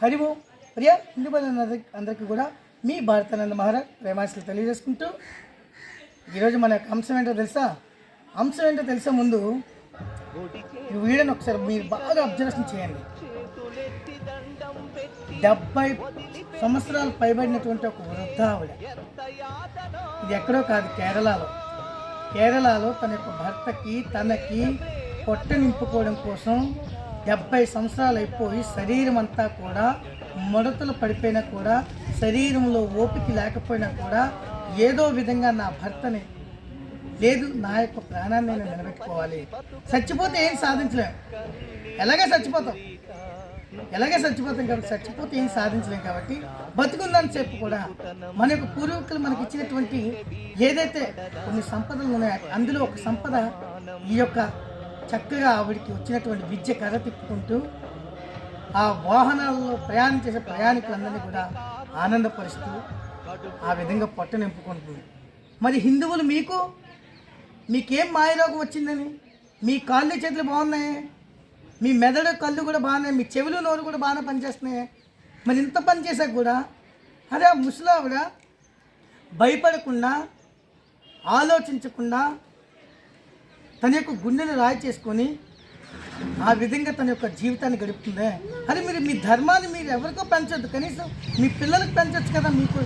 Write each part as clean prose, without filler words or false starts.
హరి ఓం ప్రియ హిందూ అందరికీ కూడా మీ భారతానంద మహారాజ్ ప్రేమాశలు తెలియజేసుకుంటూ ఈరోజు మన అంశం ఏంటో తెలుసా ముందు ఈ వీడియోని ఒకసారి మీరు బాగా అబ్జర్వేషన్ చేయండి. 70 సంవత్సరాలు పైబడినటువంటి ఒక వృద్ధావిడ, ఇది ఎక్కడో కాదు, కేరళలో తన యొక్క భర్తకి తనకి పొట్ట నింపుకోవడం కోసం 70 సంవత్సరాలు అయిపోయి శరీరం అంతా కూడా ముడతలు పడిపోయినా కూడా, శరీరంలో ఓపిక లేకపోయినా కూడా ఏదో విధంగా నా భర్తని లేదు, నా యొక్క ప్రాణాన్ని నేను నిలబెట్టుకోవాలి. చచ్చిపోతే ఏం సాధించలేం, ఎలాగే చచ్చిపోతాం కాబట్టి చచ్చిపోతే ఏం సాధించలేం. కాబట్టి బతుకుందని చెప్పి కూడా మన యొక్క పూర్వీకులు మనకి ఇచ్చినటువంటి ఏదైతే కొన్ని సంపదలు ఉన్నాయో అందులో ఒక సంపద ఈ యొక్క చక్కగా ఆవిడికి వచ్చినటువంటి విద్య కర్ర తిప్పుకుంటూ ఆ వాహనాలలో ప్రయాణం చేసే ప్రయాణికులందరినీ కూడా ఆనందపరుస్తూ ఆ విధంగా పొట్ట నింపుకుంటుంది. మరి హిందువులు మీకేం మాయరోగం వచ్చిందని? మీ కాళ్ళు చేతులు బాగున్నాయి, మీ మెదడు కళ్ళు కూడా బాగున్నాయి, మీ చెవులు నోరు కూడా బాగానే పనిచేస్తున్నాయి. మరి ఇంత పని చేశాక కూడా అరే ఆ ముసలావిడ భయపడకుండా, ఆలోచించకుండా తన యొక్క గుండెను రాయి చేసుకొని ఆ విధంగా తన యొక్క జీవితాన్ని గడుపుతుంది. అరే మీరు మీ ధర్మాన్ని మీరు ఎవరికో పెంచొద్దు, కనీసం మీ పిల్లలకు పెంచవచ్చు కదా. మీకు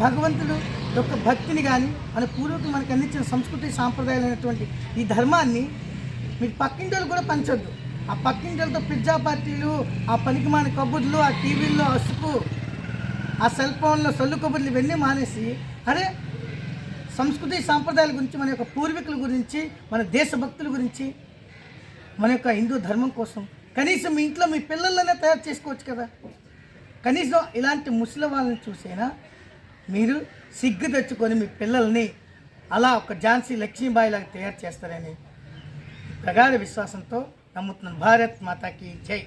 భగవంతుడు యొక్క భక్తిని కానీ మన పూర్వకులు మనకు అందించిన సంస్కృతి సాంప్రదాయాలైనటువంటి ఈ ధర్మాన్ని మీరు పక్కింటి కూడా పంచొద్దు. ఆ పక్కింటితో పిజ్జా పార్టీలు, ఆ పనికిమాన కబుర్లు, ఆ టీవీల్లో అసుకు, ఆ సెల్ ఫోన్లో సొల్లు కబుర్లు ఇవన్నీ మానేసి అరే సంస్కృతి సాంప్రదాయాల గురించి, మన యొక్క పూర్వీకుల గురించి, మన దేశభక్తుల గురించి, మన యొక్క హిందూ ధర్మం కోసం కనీసం మీ ఇంట్లో మీ పిల్లలనే తయారు చేసుకోవచ్చు కదా. కనీసం ఇలాంటి ముసలి వాళ్ళని చూసైనా మీరు సిగ్గు తెచ్చుకొని మీ పిల్లల్ని అలా ఒక ఝాన్సీ లక్ష్మీబాయి లాగా తయారు చేస్తారని ప్రగాఢ విశ్వాసంతో నమ్ముతున్నాను. భారత్ మాతాకి జై.